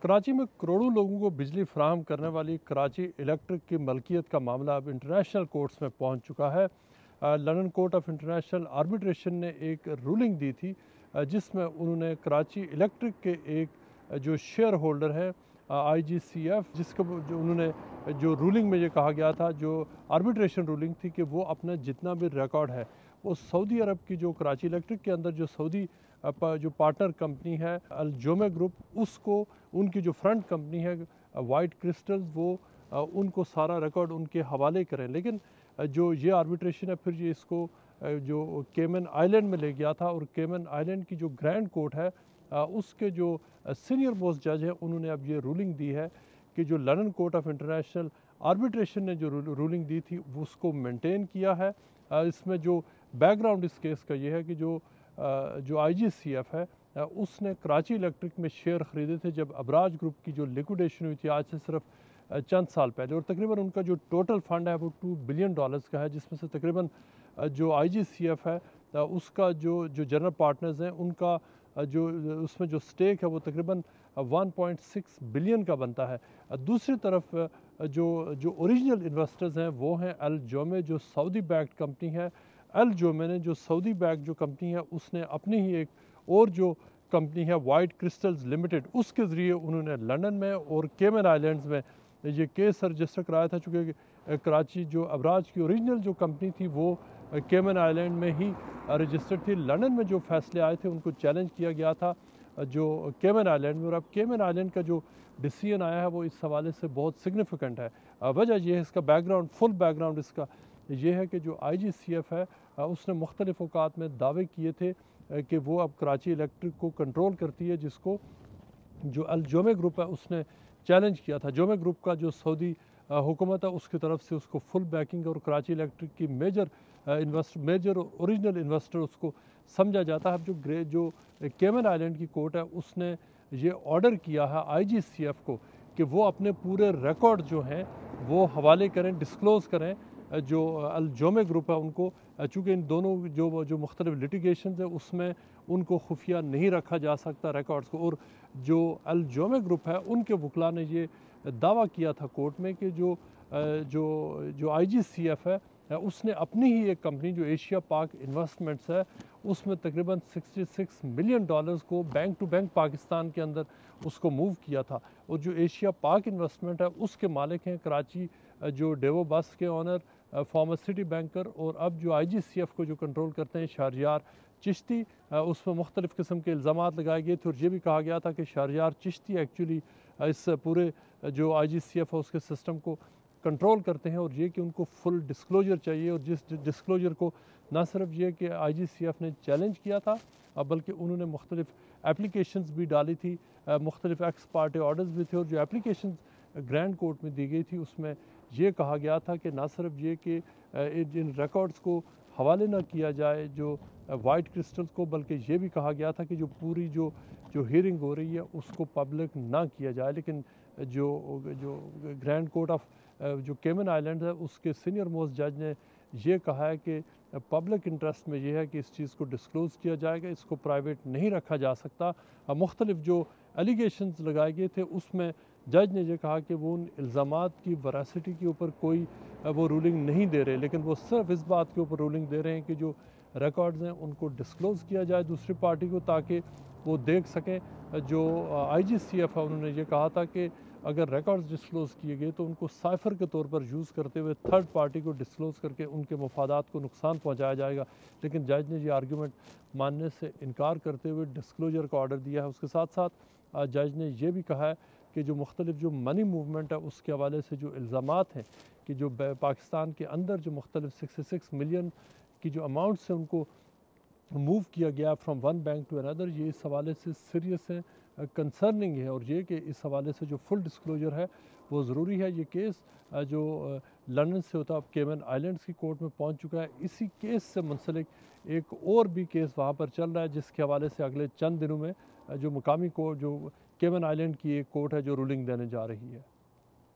कराची में करोड़ों लोगों को बिजली फराहम करने वाली कराची इलेक्ट्रिक की मलकियत का मामला अब इंटरनेशनल कोर्ट्स में पहुंच चुका है। London court of international arbitration ने एक रूलिंग दी थी जिसमें उन्होंने कराची इलेक्ट्रिक के एक जो शेयर होल्डर है IGCF, जिसको जो उन्होंने जो रूलिंग में ये कहा गया था, जो आर्बिट्रेशन रूलिंग थी, कि वो अपना जितना भी रिकॉर्ड है वो सऊदी अरब की जो कराची इलेक्ट्रिक के अंदर जो सऊदी जो पार्टनर कंपनी है अल जोमे ग्रुप, उसको उनकी जो फ्रंट कंपनी है वाइट क्रिस्टल्स, वो उनको सारा रिकॉर्ड उनके हवाले करें। लेकिन जो ये आर्बिट्रेशन है फिर ये इसको जो केमन आइलैंड में ले गया था, और केमन आइलैंड की जो ग्रैंड कोर्ट है उसके जो सीनियर मोस्ट जज है, उन्होंने अब ये रूलिंग दी है कि जो London court of international arbitration ने जो रूलिंग दी थी वो उसको मेंटेन किया है। इसमें जो बैकग्राउंड इस केस का ये है कि जो IGCF है उसने कराची इलेक्ट्रिक में शेयर ख़रीदे थे जब अबराज ग्रुप की जो लिक्विडेशन हुई थी आज से सिर्फ चंद साल पहले, और तकरीबन उनका जो टोटल फंड है वो $2 बिलियन का है, जिसमें से तकरीबन जो IGCF है उसका जो जनरल पार्टनर्स हैं उनका जो उसमें जो स्टेक है वो तकरीबन 1.6 बिलियन का बनता है। दूसरी तरफ जो ओरिजिनल इन्वेस्टर्स हैं वो हैं अल जोमे, जो सऊदी बैक्ड कंपनी है। अल जोमे ने जो सऊदी बैक्ड जो कंपनी है उसने अपनी ही एक और जो कंपनी है वाइट क्रिस्टल्स लिमिटेड, उसके ज़रिए उन्होंने लंदन में और केमन आइलैंड्स में ये केस रजिस्टर कराया था। चूँकि कराची जो अबराज की ओरिजिनल जो कंपनी थी वो केमन आइलैंड में ही रजिस्टर्ड थी। लंदन में जो फैसले आए थे उनको चैलेंज किया गया था जो केमन आइलैंड में, और अब केमन आइलैंड का जो डिसीजन आया है वो इस हवाले से बहुत सिग्निफिकेंट है। वजह यह है, इसका बैकग्राउंड, फुल बैकग्राउंड इसका ये है कि जो IGCF है उसने मुख्तलिफ औकात में दावे किए थे कि वो अब कराची इलेक्ट्रिक को कंट्रोल करती है, जिसको जो अल जोमे ग्रुप है उसने चैलेंज किया था। जोमे ग्रुप का जो सऊदी हुकूमत है उसकी तरफ से उसको फुल बैकिंग, और कराची इलेक्ट्रिक की मेजर ओरिजिनल इन्वेस्टर उसको समझा जाता है। अब जो केमन आइलैंड की कोर्ट है उसने ये ऑर्डर किया है IGCF को कि वो अपने पूरे रिकॉर्ड जो हैं वो हवाले करें, डिस्क्लोज़ करें जो अल जोमे ग्रुप है उनको, चूँकि इन दोनों जो मुख्तलिफ लिटिगेशन है उसमें उनको खुफिया नहीं रखा जा सकता रिकॉर्ड्स को। और जो अल जोमे ग्रुप है उनके वकला ने ये दावा किया था कोर्ट में कि जो IGCF है उसने अपनी ही एक कंपनी जो एशिया पाक इन्वेस्टमेंट्स है उसमें तकरीबन $66 मिलियन को बैंक टू बैंक पाकिस्तान के अंदर उसको मूव किया था। और जो एशिया पाक इन्वेस्टमेंट है उसके मालिक हैं कराची जो डेवो बस के ऑनर फॉर्मर सिटी बैंकर, और अब जो IGCF को जो कंट्रोल करते हैं शहरयार चिश्ती, उसमें मुख्तलिफ़ किस्म के इल्ज़ामात लगाए गए थे, और ये भी कहा गया था कि शहरयार चिश्ती एक्चुअली इस पूरे जो IGCF है उसके सिस्टम को कंट्रोल करते हैं, और ये कि उनको फुल डिस्क्लोजर चाहिए। और जिस डिस्क्लोजर को ना सिर्फ ये कि IGCF ने चैलेंज किया था बल्कि उन्होंने मुख्तलिफ एप्लीकेशंस भी डाली थी, मुख्तलिफ एक्स पार्टी ऑर्डर्स भी थे, और जो एप्लीकेशंस ग्रैंड कोर्ट में दी गई थी उसमें ये कहा गया था कि ना सिर्फ ये कि इन रिकॉर्ड्स को हवाले ना किया जाए जो वाइट क्रिस्टल्स को, बल्कि ये भी कहा गया था कि जो पूरी जो हियरिंग हो रही है उसको पब्लिक ना किया जाए। लेकिन जो ग्रैंड कोर्ट ऑफ जो केमन आइलैंड है उसके सीनियर मोस्ट जज ने ये कहा है कि पब्लिक इंटरेस्ट में ये है कि इस चीज़ को डिस्क्लोज़ किया जाएगा, इसको प्राइवेट नहीं रखा जा सकता। मुख्तलिफ जो एलिगेशंस लगाए गए थे उसमें जज ने ये कहा कि वो उन इल्ज़ामात की वरासिटी के ऊपर कोई वो रूलिंग नहीं दे रहे, लेकिन वो सिर्फ इस बात के ऊपर रूलिंग दे रहे हैं कि जो रिकॉर्ड्स हैं उनको डिस्क्लोज़ किया जाए दूसरी पार्टी को, ताकि वो देख सकें। जो IGCF है उन्होंने ये कहा था कि अगर रिकॉर्ड्स डिस्क्लोज़ किए गए तो उनको साइफर के तौर पर यूज़ करते हुए थर्ड पार्टी को डिस्क्लोज़ करके उनके मफादात को नुकसान पहुंचाया जाएगा। लेकिन जज ने ये आर्गूमेंट मानने से इनकार करते हुए डिस्क्लोजर का ऑर्डर दिया है। उसके साथ साथ जज ने यह भी कहा है कि जो मुख्तलिफ जो मनी मूवमेंट है उसके हवाले से जो इल्ज़ामात हैं कि जो पाकिस्तान के अंदर जो मुख्तलिफ 66 मिलियन की जो अमाउंट से उनको मूव किया गया from one bank to another, ये इस हवाले से सीरियस है, कंसर्निंग है, और ये कि इस हवाले से जो फुल डिस्क्लोजर है वो ज़रूरी है। ये केस जो लंदन से होता अब केमन आइलैंड्स की कोर्ट में पहुंच चुका है। इसी केस से मुंसलिक एक और भी केस वहाँ पर चल रहा है जिसके हवाले से अगले चंद दिनों में जो मुकामी कोर्ट जो केमन आइलैंड की एक कोर्ट है जो रूलिंग देने जा रही है।